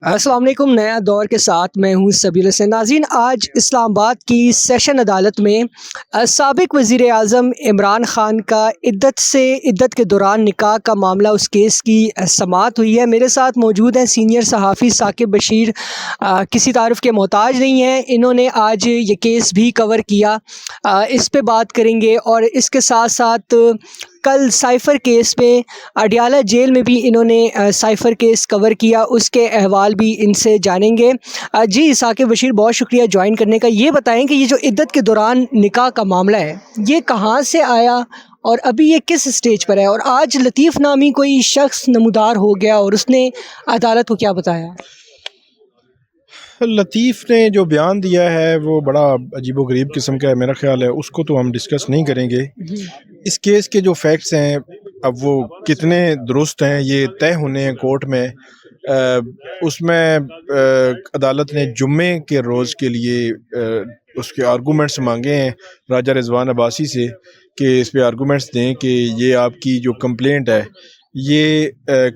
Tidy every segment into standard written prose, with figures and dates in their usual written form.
السلام علیکم، نیا دور کے ساتھ میں ہوں سبیل حسین۔ ناظرین، آج اسلام آباد کی سیشن عدالت میں سابق وزیر اعظم عمران خان کا عدت کے دوران نکاح کا معاملہ، اس کیس کی سماعت ہوئی ہے۔ میرے ساتھ موجود ہیں سینئر صحافی ثاقب بشیر، کسی تعارف کے محتاج نہیں ہیں۔ انہوں نے آج یہ کیس بھی کور کیا، اس پہ بات کریں گے، اور اس کے ساتھ ساتھ کل سائفر کیس میں اڈیالہ جیل میں بھی انہوں نے سائفر کیس کور کیا، اس کے احوال بھی ان سے جانیں گے۔ جی ثاقب بشیر، بہت شکریہ جوائن کرنے کا۔ یہ بتائیں کہ یہ جو عدت کے دوران نکاح کا معاملہ ہے، یہ کہاں سے آیا اور ابھی یہ کس سٹیج پر ہے؟ اور آج لطیف نامی کوئی شخص نمودار ہو گیا اور اس نے عدالت کو کیا بتایا؟ لطیف نے جو بیان دیا ہے وہ بڑا عجیب و غریب قسم کا ہے، میرا خیال ہے اس کو تو ہم ڈسکس نہیں کریں گے۔ اس کیس کے جو فیکٹس ہیں اب وہ کتنے درست ہیں یہ طے ہونے ہیں کورٹ میں۔ اس میں عدالت نے جمعے کے روز کے لیے اس کے آرگومنٹس مانگے ہیں راجہ رضوان عباسی سے کہ اس پہ آرگومنٹس دیں کہ یہ آپ کی جو کمپلینٹ ہے یہ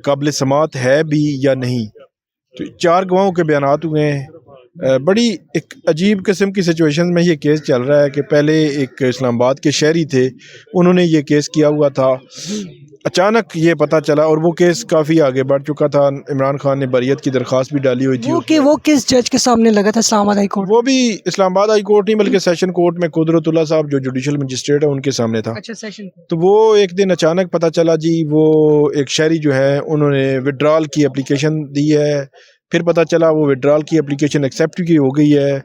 قابل سماعت ہے بھی یا نہیں۔ تو 4 گواہوں کے بیانات ہوئے ہیں۔ بڑی ایک عجیب قسم کی سچویشن میں یہ کیس چل رہا ہے کہ پہلے ایک اسلام آباد کے شہری تھے، انہوں نے یہ کیس کیا ہوا تھا، اچانک یہ پتہ چلا، اور وہ کیس کافی آگے بڑھ چکا تھا۔ عمران خان نے بریت کی درخواست بھی ڈالی ہوئی تھی۔ وہ کس جج کے سامنے لگا تھا؟ اسلام آباد ہائی کورٹ؟ وہ بھی اسلام آباد ہائی کورٹ نہیں بلکہ سیشن کورٹ میں قدرت اللہ صاحب جو جوڈیشل مجسٹریٹ ہے ان کے سامنے تھا۔ اچھا، سیشن۔ تو وہ ایک دن اچانک پتہ چلا جی، وہ ایک شہری جو ہے انہوں نے وڈرال کی اپلیکیشن دی ہے، پھر پتہ چلا وہ وڈرال کی اپلیکیشن ایکسیپٹ کی ہو گئی ہے،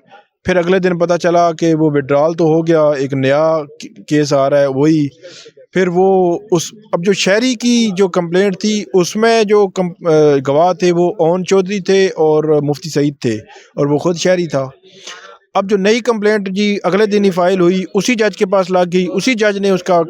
پھر اگلے دن پتہ چلا کہ وہ وڈرال تو ہو گیا، ایک نیا کیس آ رہا ہے وہی۔ پھر وہ اب جو شہری کی جو کمپلینٹ تھی اس میں جو گواہ تھے وہ اون چودھری تھے اور مفتی سعید تھے، اور وہ خود شہری تھا۔ اب جو نئی کمپلینٹ جی اگلے دن ہی فائل ہوئی، اسی جج کے پاس لگ گئی، اسی جج نے اس کا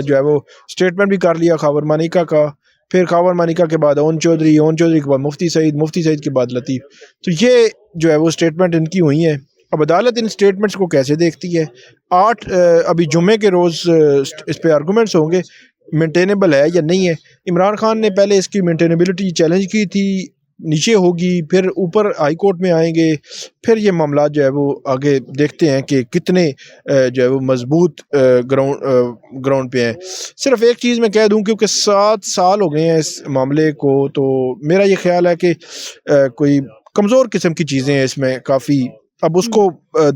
جو ہے وہ اسٹیٹمنٹ بھی کر لیا خاور مانیکا کا، پھر خاور مانیکا کے بعد اون چودھری کے بعد مفتی سعید کے بعد لطیف۔ تو یہ جو ہے وہ اسٹیٹمنٹ ان کی ہوئی ہیں۔ اب عدالت ان اسٹیٹمنٹس کو کیسے دیکھتی ہے؟ 8 ابھی جمعے کے روز اس پہ آرگومنٹس ہوں گے، مینٹینیبل ہے یا نہیں ہے۔ عمران خان نے پہلے اس کی مینٹینیبلٹی چیلنج کی تھی، نیچے ہوگی، پھر اوپر ہائی کورٹ میں آئیں گے، پھر یہ معاملات جو ہے وہ آگے دیکھتے ہیں کہ کتنے جو ہے وہ مضبوط گراؤنڈ پہ ہیں۔ صرف ایک چیز میں کہہ دوں، کیونکہ 7 سال ہو گئے ہیں اس معاملے کو، تو میرا یہ خیال ہے کہ کوئی کمزور قسم کی چیزیں ہیں اس میں کافی۔ اب اس کو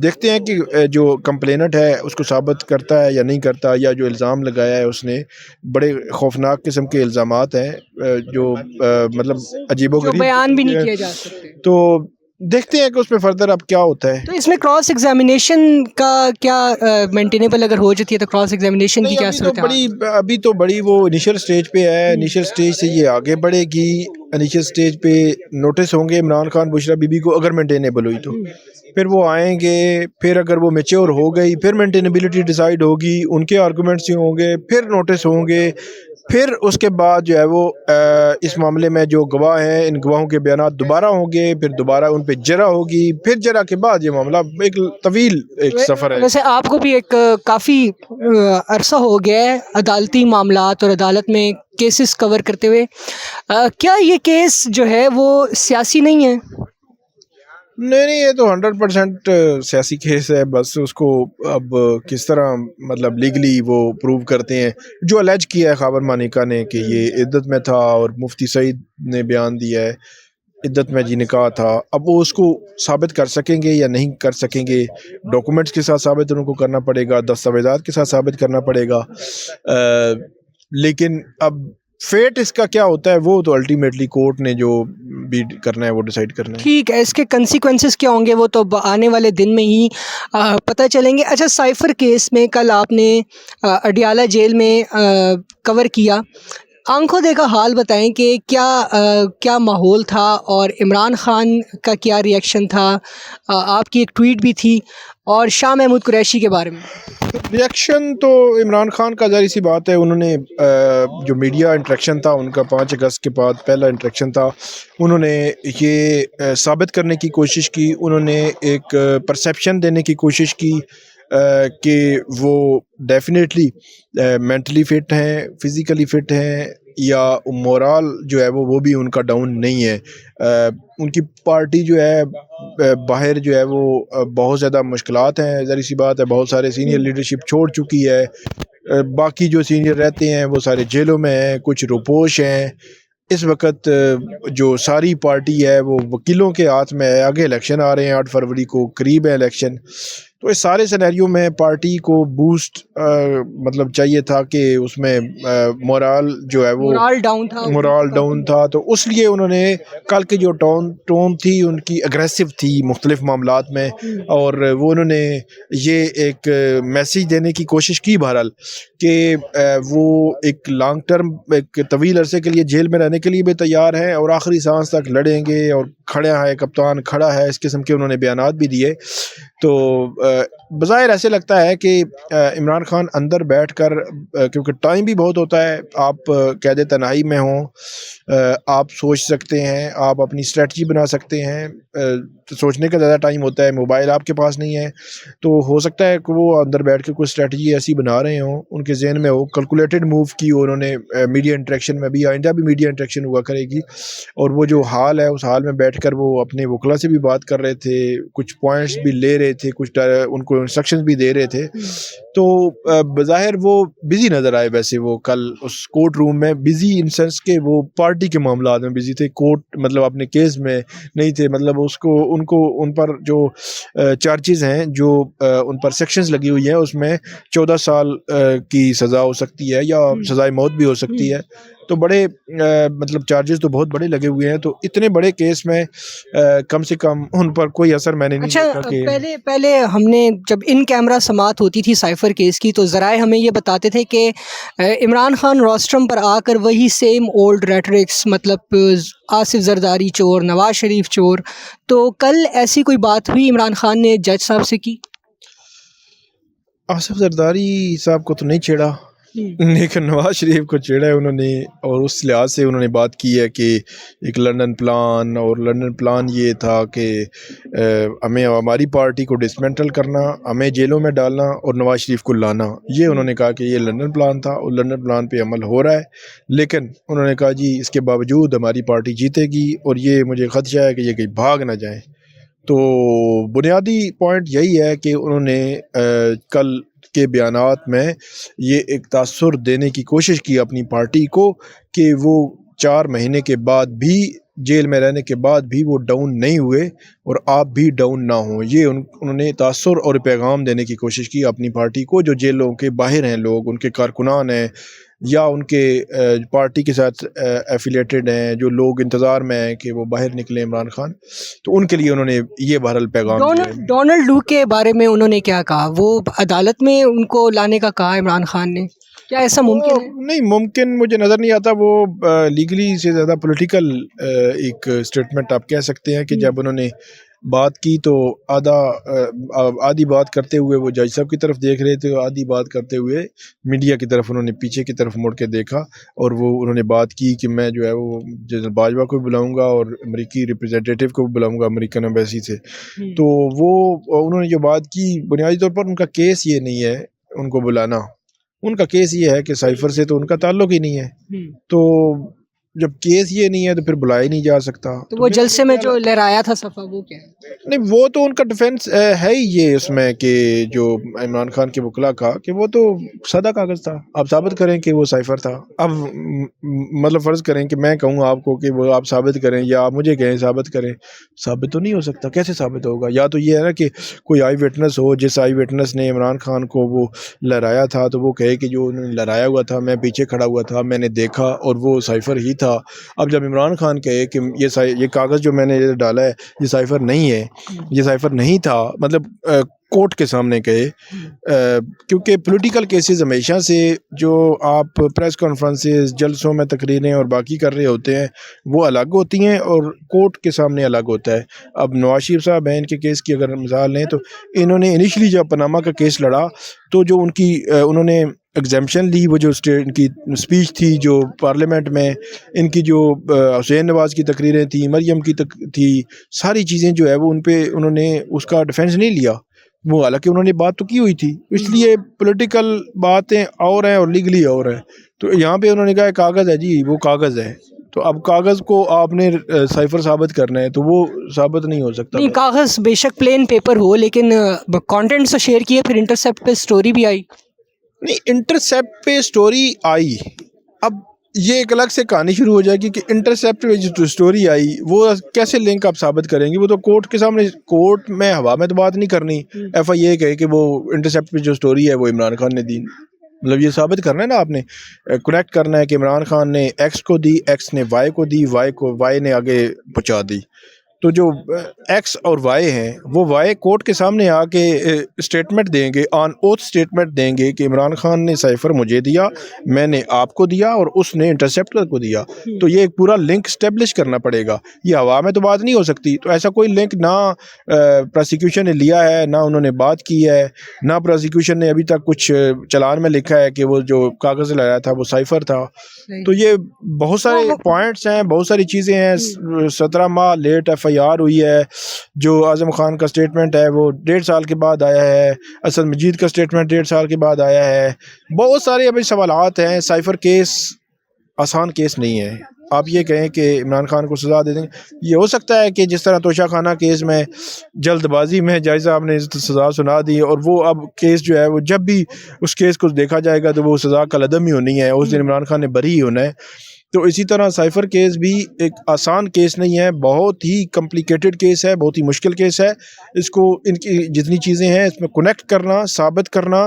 دیکھتے ہیں کہ جو کمپلیننٹ ہے اس کو ثابت کرتا ہے یا نہیں کرتا، یا جو الزام لگایا ہے اس نے، بڑے خوفناک قسم کے الزامات ہیں جو مطلب عجیب و غریب بیان بھی نہیں کیے جا سکتے۔ تو دیکھتے ہیں کہ اس میں فردر اب کیا ہوتا ہے۔ تو اس میں کراس ایگزامینیشن کا کیا مینٹینیبل اگر ہو جاتی ہے تو کراس ایگزامینیشن کی کیا صورت ہے؟ ابھی تو بڑی وہ انیشل سٹیج پہ ہے، انیشل سٹیج سے یہ آگے بڑھے گی۔ انیشل سٹیج پہ نوٹس ہوں گے عمران خان بشرا بی بی کو، اگر مینٹینیبل ہوئی تو پھر وہ آئیں گے، پھر اگر وہ میچور ہو گئی پھر مینٹینیبلٹی ڈیسائیڈ ہوگی، ان کے آرگومنٹس ہی ہوں گے، پھر نوٹس ہوں گے، پھر اس کے بعد جو ہے وہ اس معاملے میں جو گواہ ہیں ان گواہوں کے بیانات دوبارہ ہوں گے، پھر دوبارہ ان پہ جرا ہوگی، پھر جرا کے بعد یہ معاملہ ایک طویل ایک سفر ہے۔ ویسے آپ کو بھی ایک کافی عرصہ ہو گیا ہے عدالتی معاملات اور عدالت میں کیسز کور کرتے ہوئے، کیا یہ کیس جو ہے وہ سیاسی نہیں ہے؟ نہیں، یہ تو 100% سیاسی کیس ہے۔ بس اس کو اب کس طرح مطلب لیگلی وہ پروو کرتے ہیں۔ جو الیج کیا ہے خاور مانیکا نے کہ یہ عدت میں تھا، اور مفتی سعید نے بیان دیا ہے عدت میں جی نکاح تھا، اب وہ اس کو ثابت کر سکیں گے یا نہیں کر سکیں گے، ڈاکومنٹس کے ساتھ ثابت ان کو کرنا پڑے گا، دستاویزات کے ساتھ ثابت کرنا پڑے گا، لیکن اب فیٹ اس کا کیا ہوتا ہے وہ تو الٹیمیٹلی کورٹ نے جو بھی کرنا ہے وہ ڈیسائیڈ کرنا ہے۔ ٹھیک ہے، اس کے کنسیکوینسز کیا ہوں گے وہ تو آنے والے دن میں ہی پتہ چلیں گے۔ اچھا، سائفر کیس میں کل آپ نے اڈیالہ جیل میں کور کیا، آنکھوں دیکھا حال بتائیں کہ کیا ماحول تھا اور عمران خان کا کیا ری ایکشن تھا؟ آپ کی ایک ٹویٹ بھی تھی، اور شاہ محمود قریشی کے بارے میں ری ایکشن تو عمران خان کا ظاہر سی بات ہے، انہوں نے جو میڈیا انٹریکشن تھا ان کا 5 اگست کے بعد پہلا انٹریکشن تھا، انہوں نے یہ ثابت کرنے کی کوشش کی، انہوں نے ایک پرسیپشن دینے کی کوشش کی کہ وہ ڈیفینیٹلی مینٹلی فٹ ہیں، فزیکلی فٹ ہیں، یا مورال جو ہے وہ بھی ان کا ڈاؤن نہیں ہے۔ ان کی پارٹی جو ہے باہر جو ہے وہ بہت زیادہ مشکلات ہیں، ظاہر سی بات ہے، بہت سارے سینئر لیڈرشپ چھوڑ چکی ہے، باقی جو سینئر رہتے ہیں وہ سارے جیلوں میں ہیں، کچھ روپوش ہیں۔ اس وقت جو ساری پارٹی ہے وہ وکیلوں کے ہاتھ میں ہے، آگے الیکشن آ رہے ہیں، 8 فروری کو قریب ہے الیکشن، تو اس سارے سینیریو میں پارٹی کو بوسٹ مطلب چاہیے تھا کہ اس میں مورال جو ہے وہ مورال ڈاؤن تھا، مورال ڈاؤن تھا، تو اس لیے انہوں نے کل کی جو ٹون تھی ان کی اگریسو تھی مختلف معاملات میں، اور وہ انہوں نے یہ ایک میسیج دینے کی کوشش کی بہرحال کہ وہ ایک لانگ ٹرم ایک طویل عرصے کے لیے جیل میں رہنے کے لیے بھی تیار ہیں اور آخری سانس تک لڑیں گے، اور کھڑا ہے کپتان کھڑا ہے، اس قسم کے انہوں نے بیانات بھی دیے۔ تو بظاہر ایسے لگتا ہے کہ عمران خان اندر بیٹھ کر، کیونکہ ٹائم بھی بہت ہوتا ہے، آپ قید تنہائی میں ہوں، آپ سوچ سکتے ہیں، آپ اپنی اسٹریٹجی بنا سکتے ہیں، سوچنے کا زیادہ ٹائم ہوتا ہے، موبائل آپ کے پاس نہیں ہے، تو ہو سکتا ہے کہ وہ اندر بیٹھ کے کوئی اسٹریٹجی ایسی بنا رہے ہوں، ان کے ذہن میں ہو، کیلکولیٹڈ موو کی انہوں نے میڈیا انٹریکشن میں بھی، آئندہ بھی میڈیا انٹریکشن ہوا کرے گی، اور وہ جو حال ہے اس حال میں بیٹھ کر وہ اپنے وکلا سے بھی بات کر رہے تھے، کچھ پوائنٹس بھی لے رہے تھے، کچھ ان کو انسٹرکشنز بھی دے رہے تھے، تو بظاہر وہ بزی نظر آئے۔ ویسے وہ کل اس کورٹ روم میں بزی ان سینس کہ وہ پارٹی کے معاملات میں بزی تھے، کورٹ مطلب اپنے کیس میں نہیں تھے، مطلب ان پر جو چارجز ہیں، جو ان پر سیکشنز لگی ہوئی ہیں، اس میں 14 سال کی سزا ہو سکتی ہے یا سزائے موت بھی ہو سکتی ہے، تو بڑے مطلب چارجز تو بہت بڑے لگے ہوئے ہیں، تو اتنے بڑے کیس میں کم سے کم ان پر کوئی اثر میں نے نہیں دیکھا کہ پہلے ہم نے جب ان کیمرہ سماعت ہوتی تھی سائفر کیس کی تو ذرائع ہمیں یہ بتاتے تھے کہ عمران خان روسٹرم پر آ کر وہی سیم اولڈ ریٹرکس، مطلب آصف زرداری چور، نواز شریف چور، تو کل ایسی کوئی بات ہوئی عمران خان نے جج صاحب سے کی؟ آصف زرداری صاحب کو تو نہیں چھیڑا، لیکن نواز شریف کو چھیڑا ہے انہوں نے، اور اس لحاظ سے انہوں نے بات کی ہے کہ ایک لنڈن پلان، اور لنڈن پلان یہ تھا کہ ہمیں ہماری پارٹی کو ڈسمنٹل کرنا، ہمیں جیلوں میں ڈالنا اور نواز شریف کو لانا، یہ انہوں نے کہا کہ یہ لنڈن پلان تھا اور لنڈن پلان پہ عمل ہو رہا ہے، لیکن انہوں نے کہا جی اس کے باوجود ہماری پارٹی جیتے گی، اور یہ مجھے خدشہ ہے کہ یہ کہیں بھاگ نہ جائیں۔ تو بنیادی پوائنٹ یہی ہے کہ انہوں نے کل کے بیانات میں یہ ایک تاثر دینے کی کوشش کی اپنی پارٹی کو کہ وہ 4 مہینے کے بعد بھی جیل میں رہنے کے بعد بھی وہ ڈاؤن نہیں ہوئے اور آپ بھی ڈاؤن نہ ہوں، یہ انہوں نے تاثر اور پیغام دینے کی کوشش کی اپنی پارٹی کو، جو جیلوں کے باہر ہیں لوگ، ان کے کارکنان ہیں یا ان کے پارٹی کے ساتھ ایفیلیٹڈ ہیں، جو لوگ انتظار میں ہیں کہ وہ باہر نکلیں عمران خان، تو ان کے لیے انہوں نے یہ بہرحال پیغام دیا ہے۔ ڈونلڈ ڈوک کے بارے میں انہوں نے کیا کہا؟ وہ عدالت میں ان کو لانے کا کہا عمران خان نے، کیا ایسا ممکن ہے؟ نہیں ممکن مجھے نظر نہیں آتا، وہ لیگلی سے زیادہ پولیٹیکل ایک سٹیٹمنٹ آپ کہہ سکتے ہیں کہ جب انہوں نے بات کی تو آدھی بات کرتے ہوئے وہ جج صاحب کی طرف دیکھ رہے تھے، آدھی بات کرتے ہوئے میڈیا کی طرف انہوں نے پیچھے کی طرف مڑ کے دیکھا، اور وہ انہوں نے بات کی کہ میں جو ہے وہ جنرل باجوہ کو بھی بلاؤں گا اور امریکی ریپرزینٹیٹیو کو بھی بلاؤں گا امریکن ایمبیسی سے، تو وہ انہوں نے جو بات کی بنیادی طور پر ان کا کیس یہ نہیں ہے ان کو بلانا، ان کا کیس یہ ہے کہ سائفر سے تو ان کا تعلق ہی نہیں ہے، تو جب کیس یہ نہیں ہے تو پھر بلایا ہی نہیں جا سکتا۔ تو وہ جلسے میں جو لہرایا تھا صفحہ وہ کیا ہے؟ نہیں وہ تو ان کا ڈیفینس ہے ہی یہ اس میں کہ جو عمران خان کے وکلا کا کہ وہ تو سادہ کاغذ تھا، آپ ثابت کریں کہ وہ سائفر تھا، اب مطلب فرض کریں کہ میں کہوں آپ کو کہ وہ آپ ثابت کریں یا آپ مجھے کہیں ثابت کریں، ثابت تو نہیں ہو سکتا، کیسے ثابت ہوگا؟ یا تو یہ ہے نا کہ کوئی آئی وٹنس ہو، جس آئی وٹنس نے عمران خان کو وہ لہرایا تھا تو وہ کہے کہ جو انہوں نے لہرایا ہوا تھا میں پیچھے کھڑا ہوا تھا، میں نے دیکھا اور وہ سائفر ہی تھا۔ اب جب عمران خان کہے کہ یہ کاغذ جو میں نے ڈالا ہے یہ سائفر نہیں ہے، یہ سائفر نہیں تھا، مطلب کورٹ کے سامنے کہے، کیونکہ پولیٹیکل کیسز ہمیشہ سے جو آپ پریس کانفرنسز، جلسوں میں تقریریں اور باقی کر رہے ہوتے ہیں وہ الگ ہوتی ہیں اور کورٹ کے سامنے الگ ہوتا ہے۔ اب نواز شریف صاحب ہیں، ان کے کیس کی اگر مثال لیں تو انہوں نے انیشلی جب پاناما کا کیس لڑا تو جو انہوں نے ایگزیمپشن لی، وہ جو ان کی اسپیچ تھی جو پارلیمنٹ میں، ان کی جو حسین نواز کی تقریریں تھیں، مریم کی تھی، ساری چیزیں جو ہے وہ ان پہ انہوں نے اس کا ڈیفینس نہیں لیا، وہ حالانکہ انہوں نے بات تو کی ہوئی تھی، اس لیے پولیٹیکل باتیں اور ہیں اور لیگلی اور ہیں، تو یہاں پہ انہوں نے کہا کاغذ ہے جی وہ کاغذ ہے، تو اب کاغذ کو آپ نے سائفر ثابت کرنا ہے تو وہ ثابت نہیں ہو سکتا. نہیں، کاغذ بے شک پلین پیپر ہو، لیکن کانٹینٹس تو شیئر کیے، پھر انٹرسیپٹ پہ سٹوری بھی آئی. نہیں، انٹرسیپٹ پہ سٹوری آئی، اب یہ ایک الگ سے کہانی شروع ہو جائے گی کہ انٹرسیپٹ پہ جو سٹوری آئی وہ کیسے لنک آپ ثابت کریں گے. وہ تو کورٹ کے سامنے، کورٹ میں ہوا میں تو بات نہیں کرنی. ایف آئی اے کہے کہ وہ انٹرسیپٹ پہ جو سٹوری ہے وہ عمران خان نے دی، مطلب یہ ثابت کرنا ہے نا، آپ نے کنیکٹ کرنا ہے کہ عمران خان نے ایکس کو دی، ایکس نے وائی کو دی، وائی نے آگے پہنچا دی. تو جو ایکس اور وائی ہیں وہ وائی کورٹ کے سامنے آ کے اسٹیٹمنٹ دیں گے، آن اوتھ اسٹیٹمنٹ دیں گے کہ عمران خان نے سائفر مجھے دیا، میں نے آپ کو دیا، اور اس نے انٹرسیپٹر کو دیا. تو یہ ایک پورا لنک اسٹیبلش کرنا پڑے گا. یہ ہوا میں تو بات نہیں ہو سکتی. تو ایسا کوئی لنک نہ پروسیکیوشن نے لیا ہے، نہ انہوں نے بات کی ہے، نہ پروسیکیوشن نے ابھی تک کچھ چلان میں لکھا ہے کہ وہ جو کاغذ لایا تھا وہ سائفر تھا. تو یہ بہت سارے پوائنٹس ہیں، بہت ساری چیزیں ہیں. 17 ماہ لیٹ ایف آئی آر ہوئی ہے. جو اعظم خان کا اسٹیٹمنٹ ہے وہ 1.5 سال کے بعد آیا ہے. اسد مجید کا اسٹیٹمنٹ 1.5 سال کے بعد آیا ہے. بہت سارے ابھی سوالات ہیں. سائفر کیس آسان کیس نہیں ہے. آپ یہ کہیں کہ عمران خان کو سزا دے دیں، یہ ہو سکتا ہے کہ جس طرح توشہ خانہ کیس میں جلد بازی میں جج صاحب نے سزا سنا دی، اور وہ اب کیس جو ہے وہ جب بھی اس کیس کو دیکھا جائے گا تو وہ سزا کالعدم ہی ہونی ہے، اس دن عمران خان نے بری ہی ہونا ہے. تو اسی طرح سائفر کیس بھی ایک آسان کیس نہیں ہے، بہت ہی کمپلیکیٹڈ کیس ہے، بہت ہی مشکل کیس ہے. اس کو ان کی جتنی چیزیں ہیں اس میں کنیکٹ کرنا، ثابت کرنا،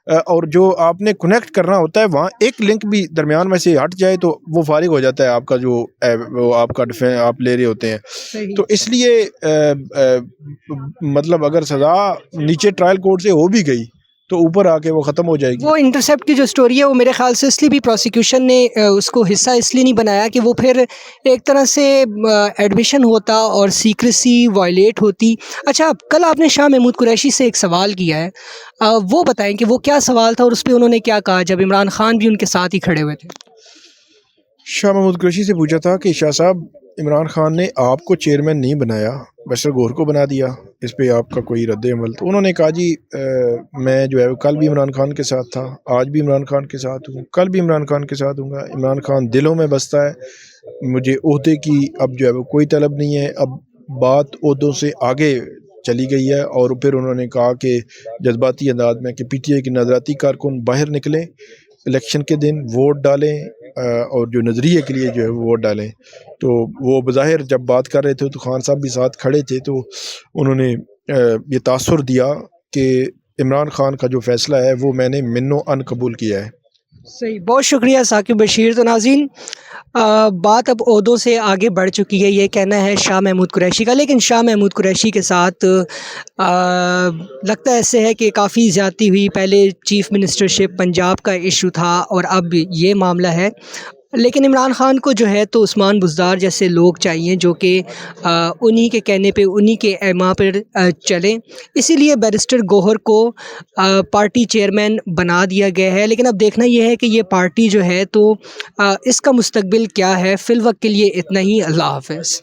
اور جو آپ نے کنیکٹ کرنا ہوتا ہے وہاں ایک لنک بھی درمیان میں سے ہٹ جائے تو وہ فارغ ہو جاتا ہے آپ کا جو وہ آپ کا آپ لے رہے ہوتے ہیں. تو اس لیے مطلب اگر سزا نیچے ٹرائل کورٹ سے ہو بھی گئی تو اوپر آ کے وہ ختم ہو جائے گی. وہ انٹرسیپٹ کی جو سٹوری ہے وہ میرے خیال سے اس لیے بھی پروسیکیوشن نے اس کو حصہ اس لیے نہیں بنایا کہ وہ پھر ایک طرح سے ایڈمیشن ہوتا اور سیکریسی وائلیٹ ہوتی. اچھا، کل آپ نے شاہ محمود قریشی سے ایک سوال کیا ہے، وہ بتائیں کہ وہ کیا سوال تھا اور اس پہ انہوں نے کیا کہا جب عمران خان بھی ان کے ساتھ ہی کھڑے ہوئے تھے. شاہ محمود قریشی سے پوچھا تھا کہ شاہ صاحب، عمران خان نے آپ کو چیئرمین نہیں بنایا، بشر گور کو بنا دیا، اس پہ آپ کا کوئی رد عمل؟ تو انہوں نے کہا جی میں جو ہے کل بھی عمران خان کے ساتھ تھا، آج بھی عمران خان کے ساتھ ہوں، کل بھی عمران خان کے ساتھ ہوں گا. عمران خان دلوں میں بستا ہے. مجھے عہدے کی اب جو ہے وہ کوئی طلب نہیں ہے. اب بات عہدوں سے آگے چلی گئی ہے. اور پھر انہوں نے کہا کہ جذباتی انداز میں کہ پی ٹی آئی کے نظراتی کارکن باہر نکلیں الیکشن کے دن، ووٹ ڈالیں، اور جو نظریے کے لیے جو ہے ووٹ ڈالیں. تو وہ بظاہر جب بات کر رہے تھے تو خان صاحب بھی ساتھ کھڑے تھے، تو انہوں نے یہ تاثر دیا کہ عمران خان کا جو فیصلہ ہے وہ میں نے منو ان قبول کیا ہے. صحیح، بہت شکریہ ثاقب بشیر. تو ناظرین، بات اب عہدوں سے آگے بڑھ چکی ہے، یہ کہنا ہے شاہ محمود قریشی کا. لیکن شاہ محمود قریشی کے ساتھ لگتا ایسے ہے کہ کافی زیادتی ہوئی. پہلے چیف منسٹرشپ پنجاب کا ایشو تھا اور اب یہ معاملہ ہے. لیکن عمران خان کو جو ہے تو عثمان بزدار جیسے لوگ چاہیے جو کہ انہی کے کہنے پہ، انہی کے ایما پر چلیں. اسی لیے بیرسٹر گوہر کو پارٹی چیئرمین بنا دیا گیا ہے. لیکن اب دیکھنا یہ ہے کہ یہ پارٹی جو ہے تو اس کا مستقبل کیا ہے. فی الوقت کے لیے اتنا ہی. اللہ حافظ.